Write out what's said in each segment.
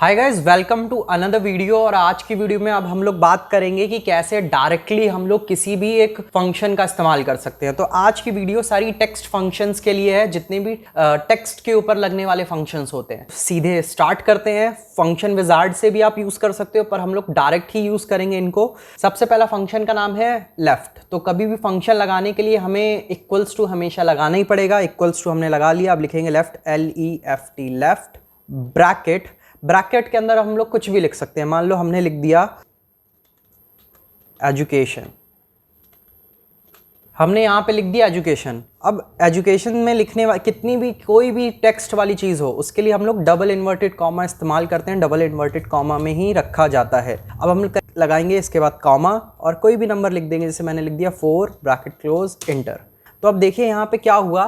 Hi guys, welcome to another video. और आज की वीडियो में अब हम लोग बात करेंगे कि कैसे डायरेक्टली हम लोग किसी भी एक फंक्शन का इस्तेमाल कर सकते हैं। तो आज की वीडियो सारी टेक्स्ट फंक्शंस के लिए है, जितने भी टेक्स्ट के ऊपर लगने वाले फंक्शंस होते हैं। सीधे स्टार्ट करते हैं। फंक्शन विजार्ड से भी आप यूज कर सकते हो, पर हम लोग डायरेक्ट ही यूज करेंगे इनको। सबसे पहला फंक्शन का नाम है लेफ्ट। तो कभी भी फंक्शन लगाने के लिए हमें इक्वल्स टू हमेशा लगाना ही पड़ेगा। इक्वल्स टू हमने लगा लिया, अब लिखेंगे left, LEFT, left, bracket. Bracket के अंदर हम लोग कुछ भी लिख सकते हैं। मान लो हमने लिख दिया एजुकेशन, हमने यहां पे लिख दिया एजुकेशन। अब एजुकेशन में लिखने वाली कितनी भी कोई भी टेक्स्ट वाली चीज हो, उसके लिए हम लोग डबल इन्वर्टेड कॉमा इस्तेमाल करते हैं। डबल इन्वर्टेड कॉमा में ही रखा जाता है। अब हम लगाएंगे इसके बाद कॉमा और कोई भी नंबर लिख देंगे। जैसे मैंने लिख दिया 4, ब्रैकेट क्लोज, इंटर। तो अब देखिए यहाँ पे क्या हुआ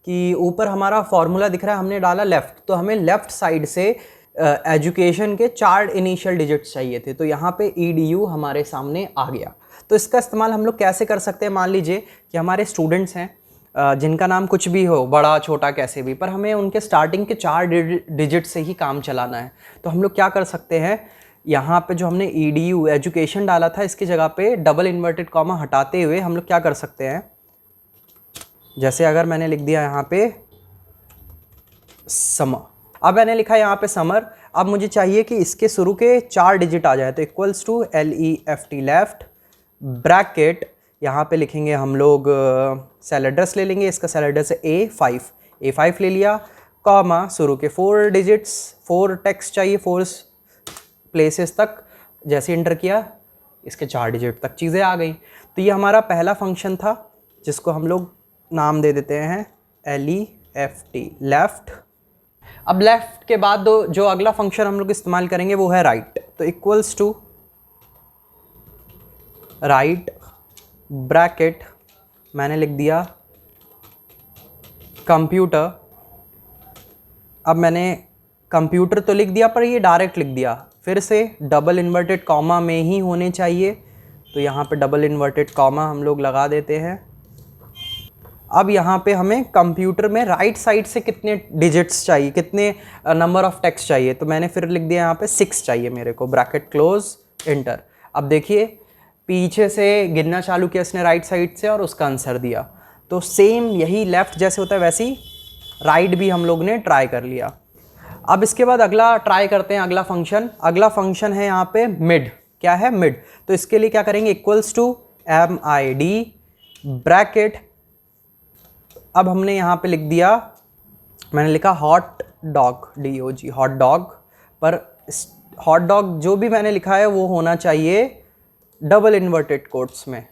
कि ऊपर हमारा फॉर्मूला दिख रहा है, हमने डाला लेफ्ट, तो हमें लेफ्ट साइड से एजुकेशन के 4 इनिशियल डिजिट्स चाहिए थे। तो यहाँ पे EDU हमारे सामने आ गया। तो इसका इस्तेमाल हम लोग कैसे कर सकते हैं? मान लीजिए कि हमारे स्टूडेंट्स हैं जिनका नाम कुछ भी हो, बड़ा छोटा कैसे भी, पर हमें उनके स्टार्टिंग के 4 डिजिट से ही काम चलाना है। तो हम लोग क्या कर सकते हैं, यहाँ पे जो हमने EDU एजुकेशन डाला था, इसकी जगह पे डबल इन्वर्टेड कॉमा हटाते हुए हम लोग क्या कर सकते हैं, जैसे अगर मैंने लिख दिया यहाँ पे समर। अब मैंने लिखा यहाँ पे समर। अब मुझे चाहिए कि इसके शुरू के 4 डिजिट आ जाए। तो equals to LEFT, left, bracket, यहाँ पे लिखेंगे हम लोग सेल एड्रेस ले लेंगे। इसका सेल एड्रेस है A5 ले लिया, कॉमा, शुरू के 4 डिजिट्स, 4 टेक्स्ट चाहिए, 4 प्लेसेस तक। जैसे इंटर किया, इसके 4 डिजिट तक चीज़ें आ गई। तो ये हमारा पहला फंक्शन था, जिसको हम लोग नाम दे देते हैं LEFT, लेफ्ट। अब लेफ्ट के बाद जो अगला फंक्शन हम लोग इस्तेमाल करेंगे वो है राइट। तो इक्वल्स टू राइट, ब्रैकेट, मैंने लिख दिया कंप्यूटर। अब मैंने कंप्यूटर तो लिख दिया, पर ये डायरेक्ट लिख दिया। फिर से डबल इन्वर्टेड कॉमा में ही होने चाहिए। तो यहाँ पे डबल इन्वर्टेड कॉमा हम लोग लगा देते हैं। अब यहाँ पे हमें कंप्यूटर में राइट साइड से कितने डिजिट्स चाहिए, कितने नंबर ऑफ टेक्स्ट चाहिए। तो मैंने फिर लिख दिया यहाँ पे 6 चाहिए मेरे को, ब्रैकेट क्लोज, इंटर। अब देखिए पीछे से गिनना चालू किया इसने राइट साइड से और उसका आंसर दिया। तो सेम यही लेफ्ट जैसे होता है वैसे ही राइट भी हम लोग ने ट्राई कर लिया। अब इसके बाद अगला ट्राई करते हैं, अगला फंक्शन है यहाँ पे मिड। क्या है? मिड। तो इसके लिए क्या करेंगे, इक्वल्स टू MID, ब्रैकेट। अब हमने यहाँ पे लिख दिया, मैंने लिखा hot dog, DOG, hot dog. पर हॉट डॉग जो भी मैंने लिखा है वो होना चाहिए डबल इन्वर्टेड कोट्स में।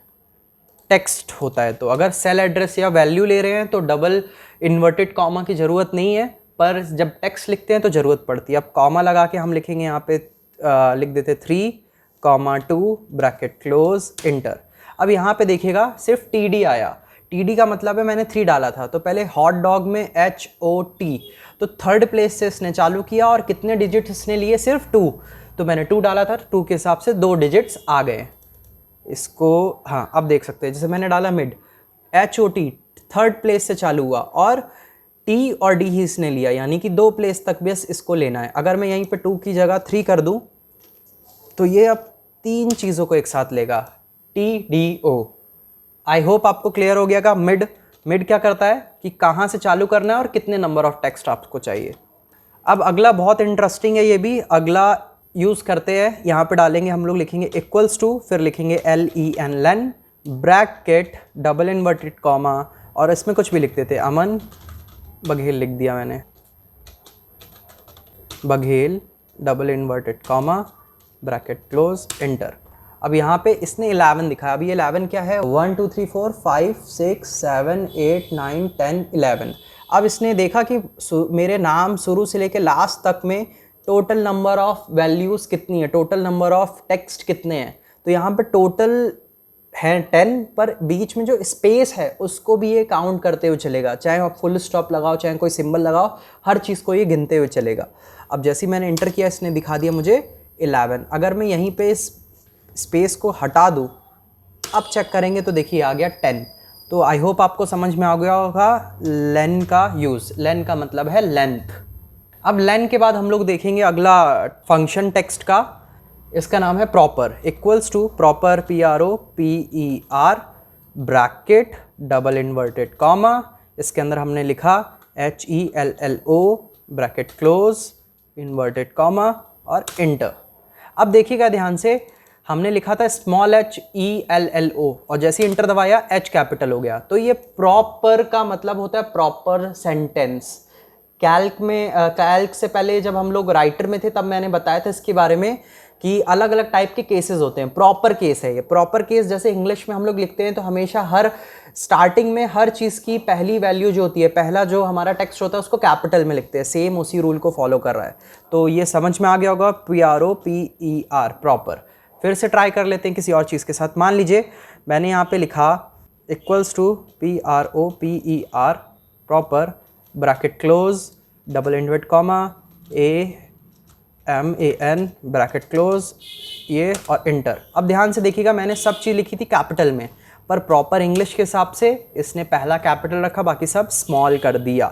टेक्स्ट होता है तो अगर सेल एड्रेस या वैल्यू ले रहे हैं तो डबल इन्वर्टेड कॉमा की ज़रूरत नहीं है, पर जब टेक्स्ट लिखते हैं तो ज़रूरत पड़ती है। अब कॉमा लगा के हम लिखेंगे यहाँ पे, लिख देते 3,2, ब्रैकेट क्लोज, इंटर। अब यहाँ पे देखिएगा सिर्फ TD आया। TD का मतलब है मैंने 3 डाला था। तो पहले हॉट डॉग में HOT, तो थर्ड प्लेस से इसने चालू किया और कितने डिजिट इसने लिए, सिर्फ 2। तो मैंने 2 डाला था, 2 के हिसाब से 2 डिजिट्स आ गए इसको। हाँ, अब देख सकते हैं, जैसे मैंने डाला मिड, HOT थर्ड प्लेस से चालू हुआ और T और D ही इसने लिया, यानी कि 2 प्लेस तक बस इसको लेना है। अगर मैं यहीं पे 2 की जगह 3 कर दूं तो ये अब 3 चीज़ों को एक साथ लेगा, TDO। आई होप आपको क्लियर हो गया का। मिड क्या करता है कि कहाँ से चालू करना है और कितने नंबर ऑफ टेक्स्ट आपको चाहिए। अब अगला बहुत इंटरेस्टिंग है, ये भी अगला यूज़ करते हैं। यहाँ पे डालेंगे हम लोग, लिखेंगे इक्वल्स टू, फिर लिखेंगे LEN, bracket, double inverted comma, और इसमें कुछ भी लिख देते, अमन बघेल लिख दिया मैंने, Baghel, double inverted comma, bracket close, inter. अब यहाँ पे इसने 11 दिखाया। अब ये 11 क्या है, 1 2 3 4 5 6 7 8 9 10 11। अब इसने देखा कि मेरे नाम शुरू से लेके लास्ट तक में टोटल नंबर ऑफ वैल्यूज़ कितनी है, टोटल नंबर ऑफ टेक्स्ट कितने हैं। तो यहाँ पे टोटल है 10, पर बीच में जो स्पेस है उसको भी ये काउंट करते हुए चलेगा। चाहे आप फुल स्टॉप लगाओ, चाहे कोई सिंबल लगाओ, हर चीज़ को ये गिनते हुए चलेगा। अब जैसे ही मैंने इंटर किया, इसने दिखा दिया मुझे 11। अगर मैं यहीं पे इस स्पेस को हटा दूँ, अब चेक करेंगे तो देखिए आ गया 10। तो आई होप आपको समझ में आ गया होगा लेन का यूज़। लेन का मतलब है लेंथ। अब लेन के बाद हम लोग देखेंगे अगला फंक्शन टेक्स्ट का, इसका नाम है proper. Equals to proper, PROPER bracket double inverted comma, इसके अंदर हमने लिखा HELLO bracket close inverted comma और इंटर। अब देखिएगा ध्यान से, हमने लिखा था स्मॉल HELLO और जैसे इंटर दबाया H कैपिटल हो गया। तो ये प्रॉपर का मतलब होता है प्रॉपर सेंटेंस। कैल्क से पहले जब हम लोग राइटर में थे तब मैंने बताया था इसके बारे में कि अलग अलग टाइप के केसेस होते हैं। प्रॉपर केस है ये। प्रॉपर केस जैसे इंग्लिश में हम लोग लिखते हैं तो हमेशा हर स्टार्टिंग में हर चीज़ की पहली वैल्यू जो होती है, पहला जो हमारा टेक्स्ट होता है उसको कैपिटल में लिखते हैं। सेम उसी रूल को फॉलो कर रहा है। तो ये समझ में आ गया होगा, PROPER प्रॉपर। फिर से ट्राई कर लेते हैं किसी और चीज़ के साथ। मान लीजिए मैंने यहाँ पे लिखा equals to PROPER proper bracket close double inverted comma AMAN bracket close ये और इंटर। अब ध्यान से देखिएगा, मैंने सब चीज़ लिखी थी कैपिटल में, पर प्रॉपर इंग्लिश के हिसाब से इसने पहला कैपिटल रखा, बाकी सब स्मॉल कर दिया।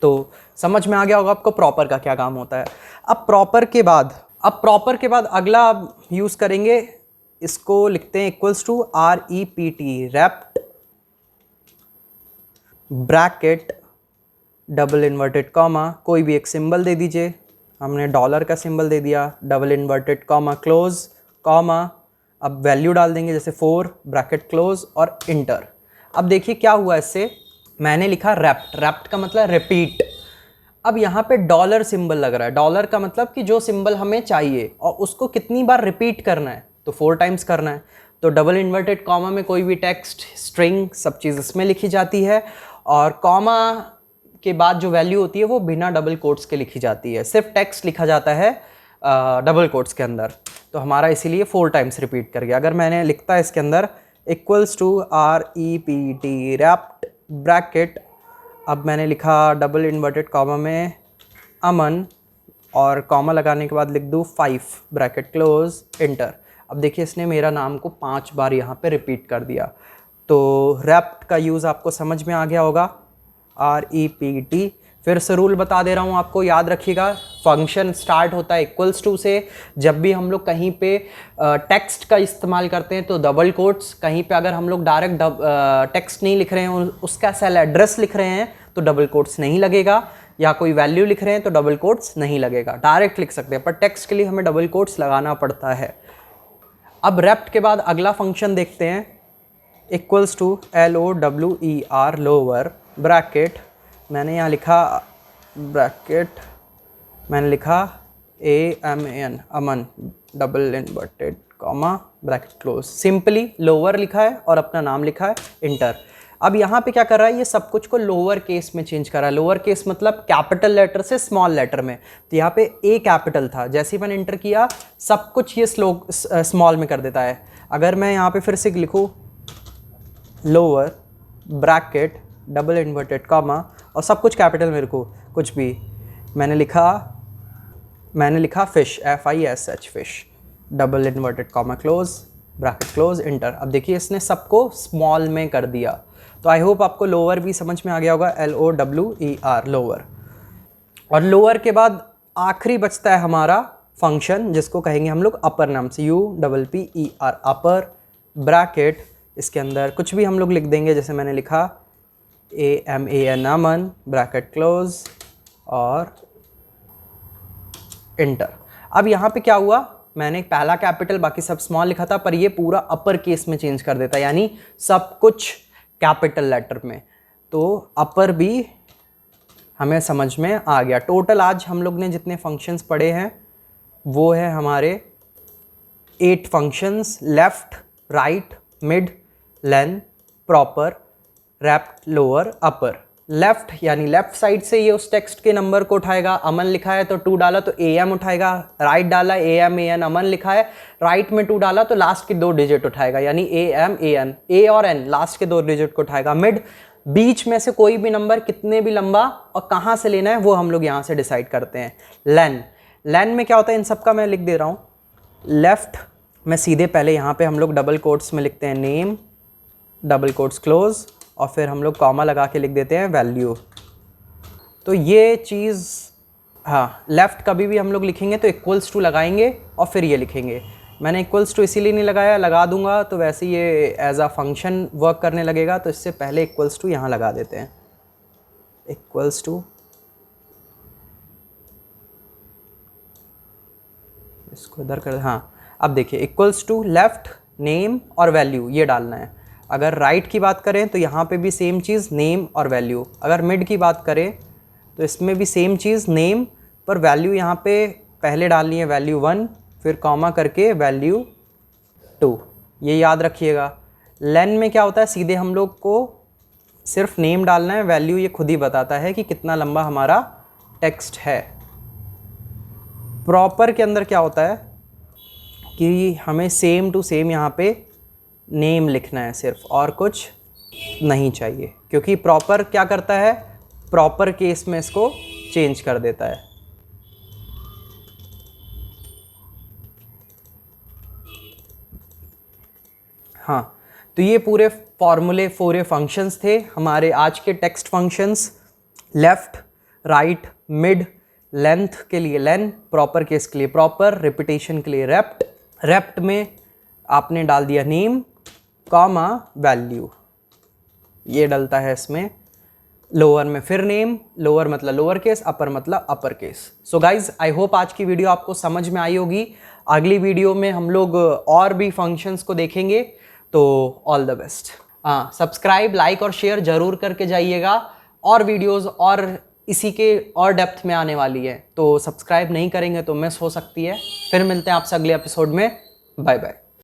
तो समझ में आ गया होगा आपको प्रॉपर का क्या काम होता है। अब प्रॉपर के बाद अगला यूज़ करेंगे, इसको लिखते हैं equals to REPT REPT bracket double inverted comma, कोई भी एक सिंबल दे दीजिए। हमने डॉलर का सिंबल दे दिया, double inverted comma close comma, अब वैल्यू डाल देंगे जैसे 4 ब्रैकेट क्लोज और इंटर। अब देखिए क्या हुआ इससे, मैंने लिखा रेप्ट। रेप्ट का मतलब रिपीट। अब यहाँ पे डॉलर सिंबल लग रहा है। डॉलर का मतलब कि जो सिंबल हमें चाहिए और उसको कितनी बार रिपीट करना है, तो 4 टाइम्स करना है। तो डबल इन्वर्टेड कॉमा में कोई भी टेक्स्ट, स्ट्रिंग, सब चीज़ इसमें लिखी जाती है और कॉमा के बाद जो वैल्यू होती है वो बिना डबल कोट्स के लिखी जाती है। सिर्फ टेक्स्ट लिखा जाता है डबल कोट्स के अंदर। तो हमारा इसीलिए 4 टाइम्स रिपीट कर गया। अगर मैंने लिखता है इसके अंदर equals to REPT rept bracket, अब मैंने लिखा डबल इन्वर्टेड कॉमा में अमन और कॉमा लगाने के बाद लिख दूँ 5 ब्रैकेट क्लोज इंटर। अब देखिए इसने मेरा नाम को 5 बार यहाँ पे रिपीट कर दिया। तो रैप्ट का यूज़ आपको समझ में आ गया होगा, REPT। फिर से रूल बता दे रहा हूँ आपको, याद रखिएगा। फंक्शन स्टार्ट होता है इक्वल्स टू से। जब भी हम लोग कहीं पे टेक्स्ट का इस्तेमाल करते हैं तो डबल कोट्स, कहीं पे अगर हम लोग डायरेक्ट टेक्स्ट नहीं लिख रहे हैं, उसका सेल एड्रेस लिख रहे हैं तो डबल कोट्स नहीं लगेगा, या कोई वैल्यू लिख रहे हैं तो डबल कोट्स नहीं लगेगा। डायरेक्ट लिख सकते हैं, पर टेक्स्ट के लिए हमें डबल कोट्स लगाना पड़ता है। अब रेप्ट के बाद अगला फंक्शन देखते हैं, equals to LOWER lower bracket, मैंने यहाँ लिखा ब्रैकेट, मैंने लिखा AMAN Aman double inverted comma bracket close. Simply lower लिखा है और अपना नाम लिखा है, इंटर। अब यहाँ पे क्या कर रहा है, ये सब कुछ को लोअर केस में चेंज कर रहा है। लोअर केस मतलब कैपिटल लेटर से स्मॉल लेटर में। तो यहाँ पे A कैपिटल था, जैसे ही मैंने इंटर किया सब कुछ ये स्मॉल में कर देता है। अगर मैं यहाँ पे फिर से लिखूँ lower bracket double inverted comma और सब कुछ कैपिटल में रखूँ, कुछ भी मैंने लिखा fish FISH fish double inverted comma close bracket close inter. अब देखिए इसने सबको स्मॉल में कर दिया। तो आई होप आपको लोअर भी समझ में आ गया होगा, LOWER लोअर। और लोअर के बाद आखिरी बचता है हमारा फंक्शन जिसको कहेंगे हम लोग अपर नाम से, UPPER अपर ब्रैकेट, इसके अंदर कुछ भी हम लोग लिख देंगे, जैसे मैंने लिखा AMAN अमन ब्रैकेट क्लोज और इंटर। अब यहाँ पे क्या हुआ, मैंने पहला कैपिटल बाकी सब स्मॉल लिखा था, पर ये पूरा अपर केस में चेंज कर देता है, यानी सब कुछ कैपिटल लेटर में। तो अपर भी हमें समझ में आ गया। टोटल आज हम लोग ने जितने फंक्शंस पढ़े हैं वो है हमारे 8 फंक्शंस, लेफ्ट, राइट, मिड, लेन, प्रॉपर, रैप्ट, लोअर, अपर। लेफ्ट यानी लेफ्ट साइड से ये उस टेक्स्ट के नंबर को उठाएगा। अमन लिखा है तो 2 डाला तो AM उठाएगा। राइट डाला AMAN, अमन लिखा है, राइट में 2 डाला तो लास्ट के 2 डिजिट उठाएगा, यानी AMAN। A और N लास्ट के 2 डिजिट को उठाएगा। मिड, बीच में से कोई भी नंबर कितने भी लंबा और कहाँ से लेना है वो हम लोग यहाँ से डिसाइड करते हैं। लेन, लेन में क्या होता है, इन सब का मैं लिख दे रहा हूँ। लेफ़्ट में सीधे पहले यहाँ पे हम लोग डबल कोट्स में लिखते हैं नेम, डबल कोट्स क्लोज, और फिर हम लोग कॉमा लगा के लिख देते हैं वैल्यू। तो ये चीज़, हाँ, लेफ़्ट कभी भी हम लोग लिखेंगे तो इक्वल्स टू लगाएंगे और फिर ये लिखेंगे। मैंने इक्वल्स टू इसीलिए नहीं लगाया, लगा दूंगा तो वैसे ये एज अ फंक्शन वर्क करने लगेगा, तो इससे पहले इक्वल्स टू यहाँ लगा देते हैं, इक्वल्स टू, इसको इधर कर, हाँ। अब देखिए इक्वल्स टू लेफ़्ट, नेम और वैल्यू ये डालना है। अगर राइट की बात करें तो यहाँ पे भी सेम चीज़ नेम और वैल्यू। अगर मिड की बात करें तो इसमें भी सेम चीज़ नेम, पर वैल्यू यहाँ पे पहले डालनी है वैल्यू 1, फिर कॉमा करके वैल्यू 2, ये याद रखिएगा। लेन में क्या होता है, सीधे हम लोग को सिर्फ नेम डालना है, वैल्यू ये खुद ही बताता है कि कितना लंबा हमारा टेक्स्ट है। प्रॉपर के अंदर क्या होता है कि हमें सेम टू सेम यहाँ पे नेम लिखना है सिर्फ, और कुछ नहीं चाहिए, क्योंकि प्रॉपर क्या करता है, प्रॉपर केस में इसको चेंज कर देता है। हाँ, तो ये पूरे फॉर्मूले, पूरे फंक्शंस थे हमारे आज के text functions. Left, right, mid, length के लिए लेन, प्रॉपर केस के लिए प्रॉपर, रिपीटेशन के लिए रेप्ट। रेप्ट में आपने डाल दिया नेम, कॉमा, वैल्यू, ये डलता है इसमें। लोअर में फिर नेम, लोअर मतलब लोअर केस, अपर मतलब upper case. So guys, I hope आज की वीडियो आपको समझ में आई होगी। अगली वीडियो में हम लोग और भी फंक्शंस को देखेंगे, तो ऑल द बेस्ट। हाँ, सब्सक्राइब, लाइक और शेयर जरूर करके जाइएगा। और वीडियोस और इसी के और डेप्थ में आने वाली है, तो सब्सक्राइब नहीं करेंगे तो मिस हो सकती है। फिर मिलते हैं आपसे अगले एपिसोड में। Bye bye.